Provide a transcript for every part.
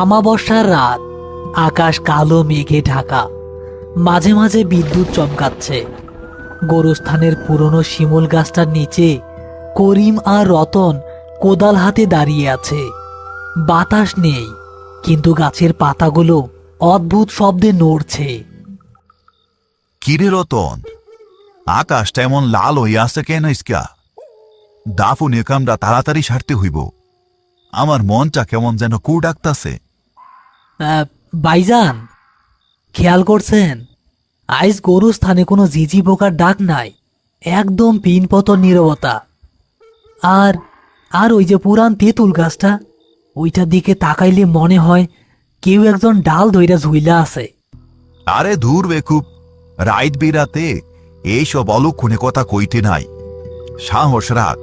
আমাবস্যার রাত, আকাশ কালো মেঘে ঢাকা, মাঝে মাঝে বিদ্যুৎ চমকাচ্ছে। গোরস্থানের পুরনো শিমুল গাছটার নিচে করিম আর রতন কোদাল হাতে দাঁড়িয়ে আছে। বাতাস নেই, কিন্তু গাছের পাতাগুলো অদ্ভুত শব্দে নড়ছে। কিরে রতন, আকাশটা এমন লাল হইয়া আছে কেন? ইসকা দাফনের কামরা তাড়াতাড়ি সারতে হইব। আমার মনটা কেমন যেন কু ডাকতাছে। ভাইজান, খেয়াল করছেন আইস গোরস্থানে কোনো ঝিঝি পোকার ডাক নাই, একদম পিনপতন নীরবতা। আর আর ওই যে পুরান তেঁতুল গাছটা, ওইটার দিকে তাকাইলে মনে হয় কেউ একজন ডাল ধইরা ঝুইলা আছে। আরে দূর বেকুব, রাইত বিরাতে এইসব অলক্ষণে কথা কইতে নাই। সাহস রাখ,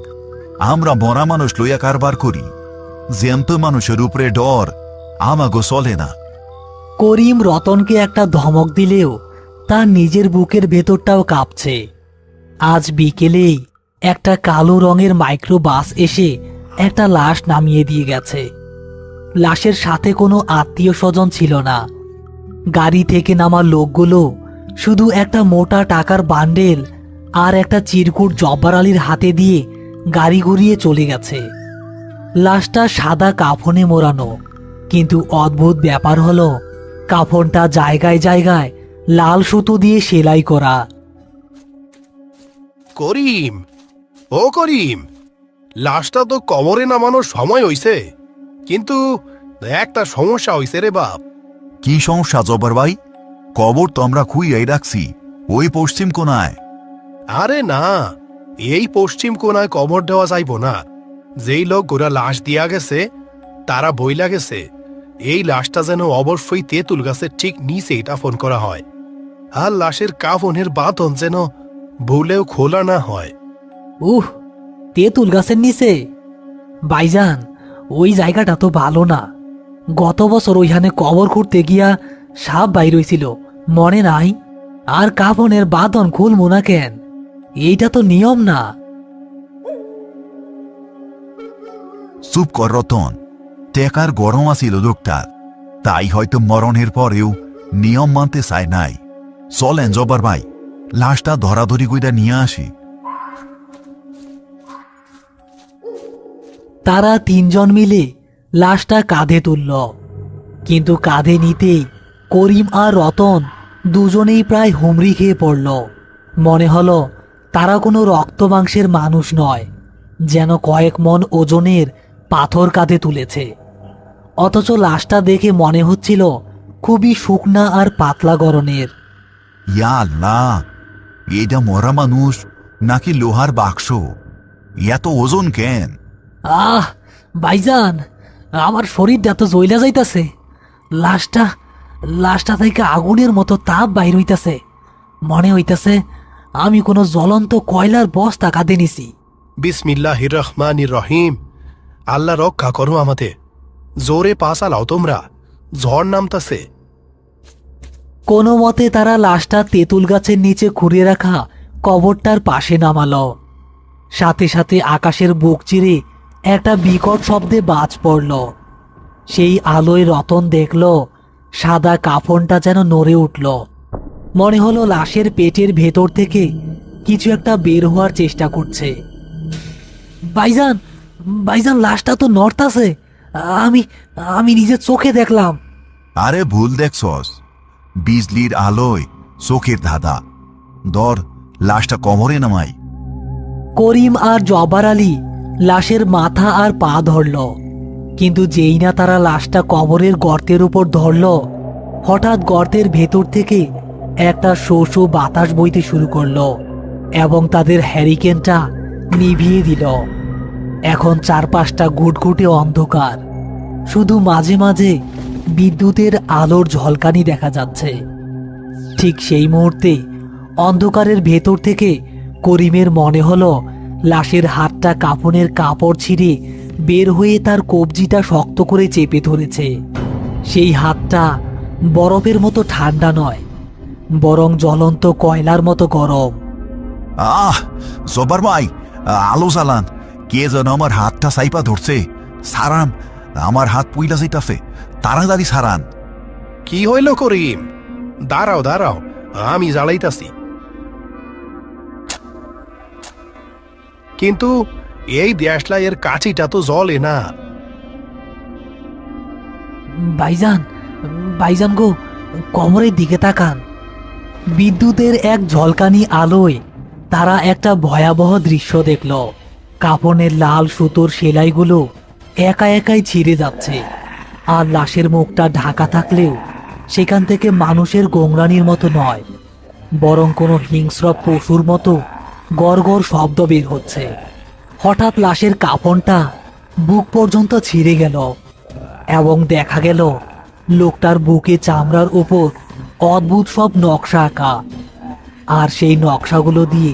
আমরা মরা মানুষ লইয়া কারবার করি, জ্যান্ত মানুষের উপরে ডর আমাগো চলে না। করিম রতনকে একটা ধমক দিলেও তার নিজের বুকের ভেতরটাও কাঁপছে। আজ বিকেলেই একটা কালো রঙের মাইক্রো বাস এসে একটা লাশ নামিয়ে দিয়ে গেছে। লাশের সাথে কোনো আত্মীয় স্বজন ছিল না। গাড়ি থেকে নামা লোকগুলো শুধু একটা মোটা টাকার বান্ডেল আর একটা চিরকুট জব্বার আলীর হাতে দিয়ে গাড়ি ঘুরিয়ে চলে গেছে। লাশটা সাদা কাফনে মোড়ানো, কিন্তু অদ্ভুত ব্যাপার হলো কাফনটা জায়গায় জায়গায় লাল সুতো দিয়ে সেলাই করা। করিম, ও করিম, লাশটা তো কবরে নামানোর সময় হইছে, কিন্তু একটা সমস্যা হইছে রে বাপ। কি সমস্যা জব্বার ভাই? কবর তো আমরা খুইয়াই রাখছি ওই পশ্চিম কোনায়। আরে না, এই পশ্চিম কোনায় কবর দেওয়া যাইব না। যেই লোক গোরা লাশ দিয়া গেছে তারা বইলা গেছে এই লাশটা যেন অবশ্যই তেঁতুল গাছের ঠিক নিচেই দাফন করা হয়, আর লাশের কাফনের বাঁধন যেন ভুলেও খোলা না হয়। তেঁতুল গাছের নিচে? ভাইজান, ওই জায়গাটা তো ভালো না। গত বছর ওইখানে কবর খুঁড়তে গিয়া সাপ বাইর হইছিল, মনে নাই? আর কাফনের বাঁধন খুলবো না কেন? এইটা তো নিয়ম না। চুপ কর রতন, টেকার গরম আছিল লোকটার, তাই হয়তো মরণের পরেও নিয়ম মানতে চায় নাই। চলেন জব্বার ভাই, লাশটা ধরাধরি কইরা নিয়ে আসি। তারা তিনজন মিলে লাশটা কাঁধে তুলল, কিন্তু কাঁধে নিতেই করিম আর রতন দুজনেই প্রায় হুমড়ি খেয়ে পড়ল। মনে হলো তারা কোনো রক্ত মাংসের মানুষ নয়, যেন কয়েক মন ওজনের পাথর কাঁধে তুলেছে। অথচ লাশটা দেখে মনে হচ্ছিল খুবই শুকনা আর পাতলা গড়নের। ইয়া আল্লাহ, এটা মরা মানুষ নাকি লোহার বাক্স? এত ওজন কেন? ভাইজান, আমার শরীরটা তো জ্বইলা যাইতাছে। লাশটা লাশটা থেকে আগুনের মতো তাপ বাইর হইতাছে। মনে হইতাছে আমি কোনো জ্বলন্ত কয়লার বস্তা কাঁধে নিছি। বিসমিল্লাহির রহমানির রহিম। আল্লাহ রক্ষা করো আমাদের। জোরে পা চালাও তোমরা, ঝড় নামতাছে। কোনো মতে তারা লাশটা তেঁতুল গাছের নিচে খুঁড়ে রাখা কবরটার পাশে নামালো। সাথে সাথে আকাশের বুক চিরে একটা বিকট শব্দে বাজ পড়ল। সেই আলোয় রতন দেখল সাদা কাফনটা যেন নড়ে উঠল। মনে হলো লাশের পেটের ভেতর থেকে কিছু একটা বের হওয়ার চেষ্টা করছে। ভাইজান, ভাইজান, লাশটা তো নড়তাছে। আমি আমি নিজের চোখে দেখলাম। আরে ভুল দেখছস, বিজলির আলোয় চোখের ধাঁধা। দর, লাশটা কবরে নামাই। করিম আর জব্বার আলী লাশের মাথা আর পা ধরল, কিন্তু যেই না তারা লাশটা কবরের গর্তের উপর ধরল, হঠাৎ গর্তের ভেতর থেকে একটা শো শো বাতাস বইতে শুরু করলো এবং তাদের হ্যারিকেনটা নিভিয়ে দিল। এখন চারপাশটা ঘুটঘুটে অন্ধকার, শুধু মাঝে মাঝে বিদ্যুতের আলোর ঝলকানি দেখা যাচ্ছে। ঠিক সেই মুহূর্তে অন্ধকারের ভেতর থেকে করিমের মনে হলো লাশের হাতটা কাফনের কাপড় ছিঁড়ে বের হয়ে তার কবজিটা শক্ত করে চেপে ধরেছে। সেই হাতটা বরফের মতো ঠান্ডা নয়, বরং জ্বলন্ত কয়লার মতো গরম। জব্বার ভাই, আলো জ্বালান, কে যেন আমার হাতটা সাইপা ধরছে। সারান, আমার হাত পুইলা যাইতাছে, তাড়াতাড়ি সারান। কি হইল করিম? দাঁড়াও দাঁড়াও, আমি জ্বালাইতাছি। কিন্তু এই দেশলাইয়ের কাঠিটা তো জ্বলে না। ভাইজান, ভাইজান গো, কমরের দিকে তাকান। বিদ্যুতের এক ঝলকানি আলোয় তারা একটা ভয়াবহ দৃশ্য দেখল। কাপড়ের লাল সুতোর সেলাইগুলো একা একাই ছিঁড়ে যাচ্ছে, আর লাশের মুখটা ঢাকা থাকলেও সেখান থেকে মানুষের গোংরানির মতো নয়, বরং কোনো হিংস্র পশুর মতো গড়গড় শব্দ বের হচ্ছে। হঠাৎ লাশের কাফনটা বুক পর্যন্ত ছিঁড়ে গেল এবং দেখা গেল লোকটার বুকে চামড়ার উপর অদ্ভুত সব নকশা আঁকা, আর সেই নকশাগুলো দিয়ে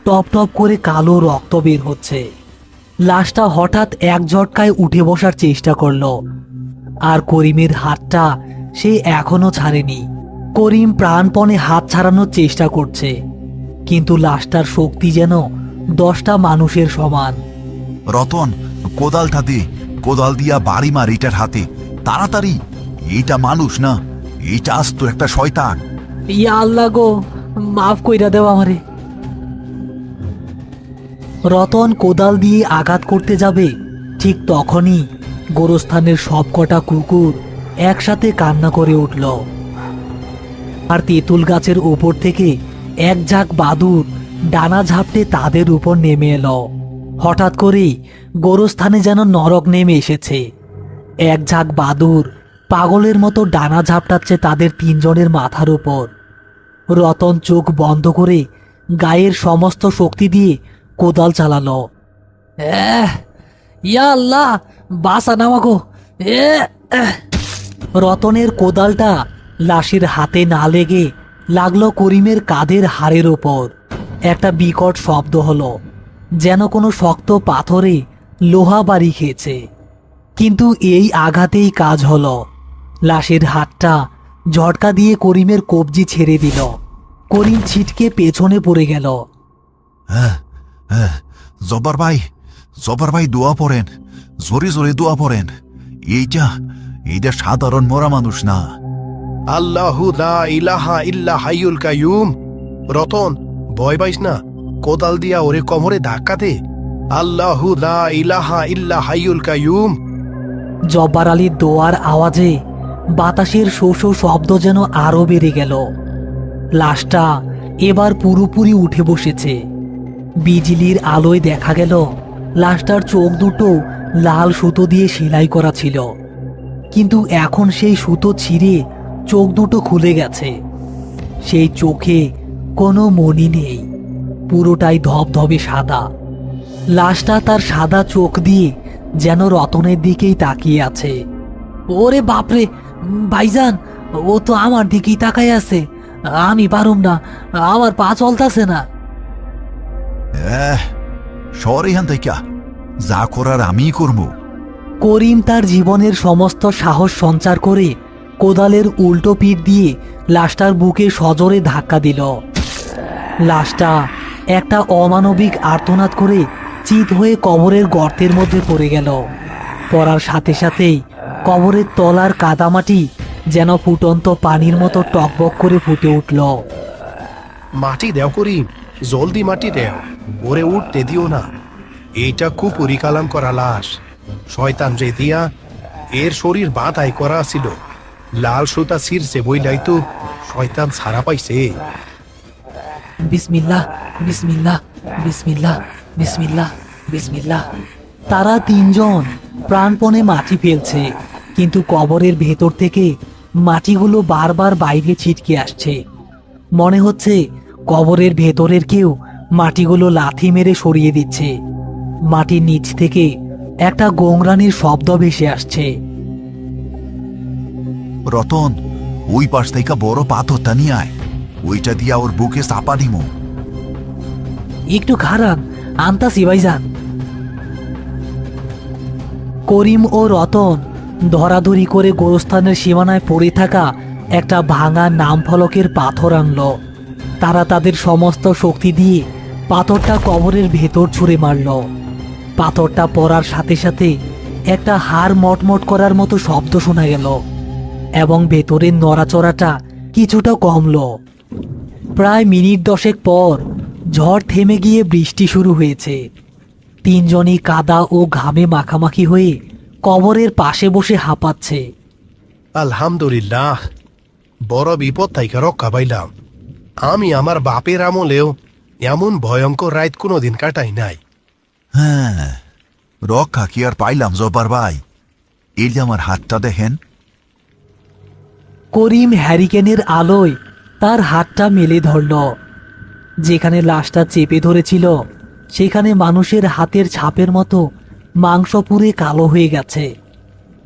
টপ টপ করে কালো রক্ত বের হচ্ছে। লাশটা হঠাৎ এক ঝটকায় উঠে বসার চেষ্টা করলো, আর করিমের হাতটা সে এখনো ছাড়েনি। করিম প্রাণপণে হাত ছাড়ানোর চেষ্টা করছে, কিন্তু লাশটার শক্তি যেন 10টা মানুষের সমান। রতন, কোদালটা দে, কোদাল দিয়া বাড়ি মার এটার হাতে, তাড়াতাড়ি। এইটা মানুষ না, এইটা আস্ত একটা শয়তান। ইয়া আল্লাহ গো, মাফ কইরা দেও আমারে। রতন কোদাল দিয়ে আঘাত করতে যাবে, ঠিক তখনই গোরস্থানের সবকটা কুকুর একসাথে কান্না করে উঠল, আর তেঁতুল গাছের উপর থেকে এক ঝাঁক বাদুড় ডানা ঝাপটে তাদের উপর নেমে এলো। হঠাৎ করেই গোরস্থানে যেন নরক নেমে এসেছে। এক ঝাঁক বাদুড় পাগলের মতো ডানা ঝাপটাচ্ছে তাদের 3 জনের মাথার উপর। রতন চোখ বন্ধ করে গায়ের সমস্ত শক্তি দিয়ে কোদাল চালালো। ইয়া আল্লাহ, বাসা নামাগো। রতনের কোদালটা লাশের হাতে না লেগে লাগলো করিমের কাঁধের হাড়ের ওপর। একটা বিকট শব্দ হলো, যেন কোনো শক্ত পাথরে লোহা বাড়ি খেয়েছে। কিন্তু এই আঘাতেই কাজ হলো। লাশের হাতটা ঝটকা দিয়ে করিমের কবজি ছেড়ে দিল। করিম ছিটকে পেছনে পড়ে গেল। জব্বার ভাই, জব্বার ভাই দোয়া পড়েন, জোরে জোরে দোয়া পড়েন। এইটা সাধারণ মরা মানুষ না। আল্লাহু লা ইলাহা ইল্লা হাইয়ুল কাইয়ুম। রতন, ভয় পাইস না, কোদাল দিয়া ওরে কোমরে ধাক্কা দে। আল্লাহু লা ইলাহা ইল্লা হাইয়ুল কাইয়ুম। জব্বার আলীর দোয়ার আওয়াজে বাতাসের শো শো শব্দ যেন আরো বেড়ে গেল। লাশটা এবার পুরোপুরি উঠে বসেছে। বিজলির আলোয় দেখা গেল লাশটার চোখ দুটো লাল সুতো দিয়ে সেলাই করা ছিল, কিন্তু এখন সেই সুতো ছিঁড়ে চোখ দুটো খুলে গেছে। সেই চোখে কোনো মনি নেই, পুরোটাই ধবধবে সাদা। লাশটা তার সাদা চোখ দিয়ে যেন রতনের দিকেই তাকিয়ে আছে। ওরে বাপরে, ভাইজান, ও তো আমার দিকেই তাকাই আছে। আমি পারুম না, আমার পা চলতেছে না। সরে হান থেকে, যা করার আমিই করবো। করিম তার জীবনের সমস্ত সাহস সঞ্চার করে কোদালের উল্টো পিঠ দিয়ে লাশটার বুকে সজোরে ধাক্কা দিল। লাশটা একটা অমানবিক আর্তনাদ করে চিত হয়ে কবরের গর্তের মধ্যে পড়ে গেল। পড়ার সাথে সাথেই কবরের তলার কাদামাটি যেন ফুটন্ত পানির মতো টকবক করে ফুটে উঠল। মাটি দেও করিম, জলদি মাটি দেও, ওরে উঠতে দিও না। এইটা খুব পরিকালাম করা লাশ। শয়তান রে দিয়া এর শরীর বাঁধাই করা ছিল। লাল সুতা ছিঁড়ছে বইলাই তো শয়তান ছাড়া পাইছে। বিসমিল্লাহ, বিসমিল্লাহ, বিসমিল্লাহ, বিসমিল্লাহ, বিসমিল্লাহ। তারা 3 জন প্রাণপণে মাটি ফেলছে, কিন্তু কবরের ভেতর থেকে মাটিগুলো বারবার বাইরে ছিটকে আসছে। মনে হচ্ছে কবরের ভেতরের কেউ মাটিগুলো লাথি মেরে সরিয়ে দিচ্ছে। মাটির নিচ থেকে একটা গোংরানির শব্দ ভেসে আসছে। রতন, ওই পাশ থেকে বড় পাথরটা নিয়ে আয়, ওইটা দিয়া ওর বুকে চাপা দিমো। একটু খারাপ, আনতাসি ভাইজান। করিম ও রতন ধরাধরি করে গোরস্থানের সীমানায় পড়ে থাকা একটা ভাঙা নাম ফলকের পাথর আনলো। তারা তাদের সমস্ত শক্তি দিয়ে পাথরটা কবরের ভেতর ছুঁড়ে মারল। পাথরটা পড়ার সাথে সাথে একটা হাড় মটমট করার মতো শব্দ শোনা গেল এবং ভেতরের নড়াচড়াটা কিছুটা কমলো। প্রায় মিনিট 10 পর ঝড় থেমে গিয়ে বৃষ্টি শুরু হয়েছে। তিনজনই কাদা ও ঘামে মাখামাখি হয়ে কবরের পাশে বসে হাঁপাচ্ছে। আলহামদুলিল্লাহ, বড় বিপদ থেকে রক্ষা পাইলাম। আমি আমার বাপের আমলেও এমন ভয়ঙ্কর রাত কোনোদিন কাটাই নাই। হ্যাঁ, রক্ষা কি আর পাইলাম জব্বার ভাই। এই যে আমার হাতটা দেখেন। করিম হ্যারিকেনের আলোয় তার হাতটা মেলে ধরল। যেখানে লাশটা চেপে ধরেছিল সেখানে মানুষের হাতের ছাপের মতো মাংস পুড়ে কালো হয়ে গেছে,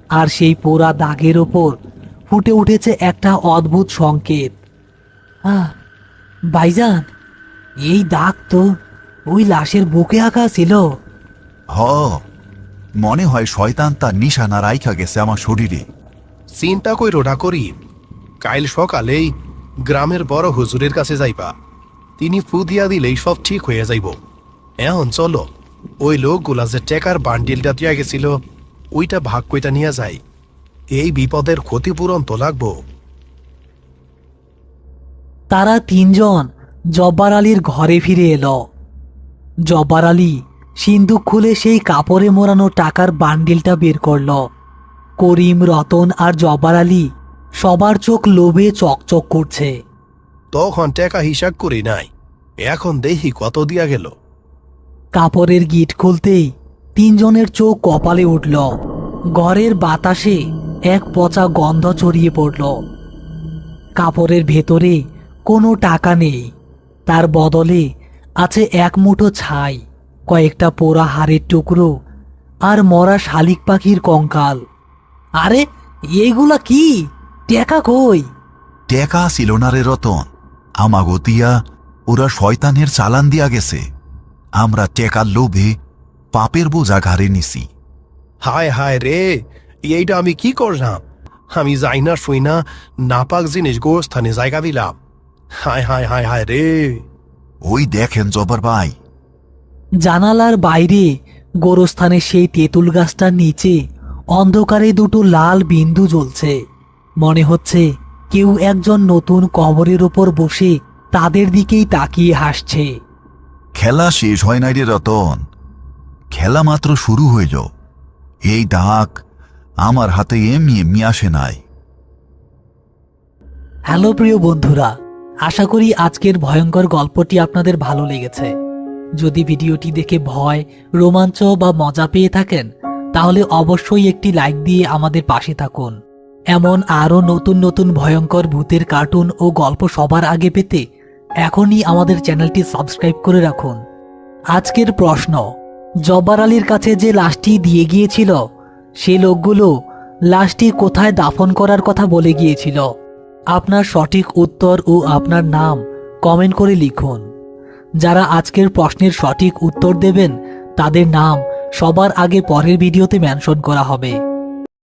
আর সেই পোড়া দাগের ওপর ফুটে উঠেছে একটা অদ্ভুত সংকেত। ভাইজান, এই দাগ তো ওই লাশের বুকে আঁকা ছিল। হ, মনে হয় শয়তান তার নিশানা রাইখা গেছে আমার শরীরে। চিন্তা কইরোটা করি, কাইল সকালেই গ্রামের বড় হুজুরের কাছে যাইবা। তিনি ফু দিয়া দিলেই সব ঠিক হয়ে যাইব। এখন চলো, ওই লোকগুলা যে টেকার বান্ডিলটা দিয়া গেছিল ওইটা ভাগ কইটা নিয়ে যাই। এই বিপদের ক্ষতিপূরণ তো লাগবো। তারা তিনজন জব্বার আলীর ঘরে ফিরে এলো। জব্বার আলী সিন্দুক খুলে সেই কাপড়ে মোড়ানো টাকার বান্ডিলটা বের করল। করিম, রতন আর জব্বার আলী সবার চোখ লোভে চকচক করছে। তখন টাকা হিসাব করি নাই, এখন দেখি কত দিয়া গেল। কাপড়ের গিট খুলতেই তিনজনের চোখ কপালে উঠল। ঘরের বাতাসে এক পচা গন্ধ ছড়িয়ে পড়ল। কাপড়ের ভেতরে কোনো টাকা নেই, তার বদলে আছে এক মুঠো ছাই, কয়েকটা পোড়া হাড়ের টুকরো আর মরা শালিক পাখির কঙ্কাল। আরে এগুলা কি? টাকা কই? টেকা ছিল না রে রতন, আমাগো দিয়া ওরা শয়তানের চালান দিয়া গেছে। আমরা টেকার লোভে পাপের বোঝা ঘাড়ে নিছি। হায় হায় রে, এইটা আমি কি করলাম? আমি যাই না শুই না নাপাক জিনিস গোস্থানে জায়গা দিলাম। হায় হায় হায় হায় রে। ওই দেখেন জব্বার ভাই, জানালার বাইরে গোরস্থানের সেই তেঁতুল গাছটার নিচে অন্ধকারে দুটো লাল বিন্দু জ্বলছে। মনে হচ্ছে কেউ একজন নতুন কবরের ওপর বসে তাদের দিকেই তাকিয়ে হাসছে। খেলা শেষ হয় নাই রে রতন, খেলা মাত্র শুরু হইল। এই ডাক আমার হাতে এমনি এমনি আসে নাই। হ্যালো প্রিয় বন্ধুরা, আশা করি আজকের ভয়ঙ্কর গল্পটি আপনাদের ভালো লেগেছে। যদি ভিডিওটি দেখে ভয়, রোমাঞ্চ বা মজা পেয়ে থাকেন তাহলে অবশ্যই একটি লাইক দিয়ে আমাদের পাশে থাকুন। এমন আরও নতুন নতুন ভয়ঙ্কর ভূতের কার্টুন ও গল্প সবার আগে পেতে এখনই আমাদের চ্যানেলটি সাবস্ক্রাইব করে রাখুন। আজকের প্রশ্ন, জব্বার আলীর কাছে যে লাশটি দিয়ে গিয়েছিল সে লোকগুলো লাশটি কোথায় দাফন করার কথা বলে গিয়েছিল? আপনার সঠিক উত্তর ও আপনার নাম কমেন্ট করে লিখুন। যারা আজকের প্রশ্নের সঠিক উত্তর দেবেন তাদের নাম সবার আগে পরের ভিডিওতে মেনশন করা হবে।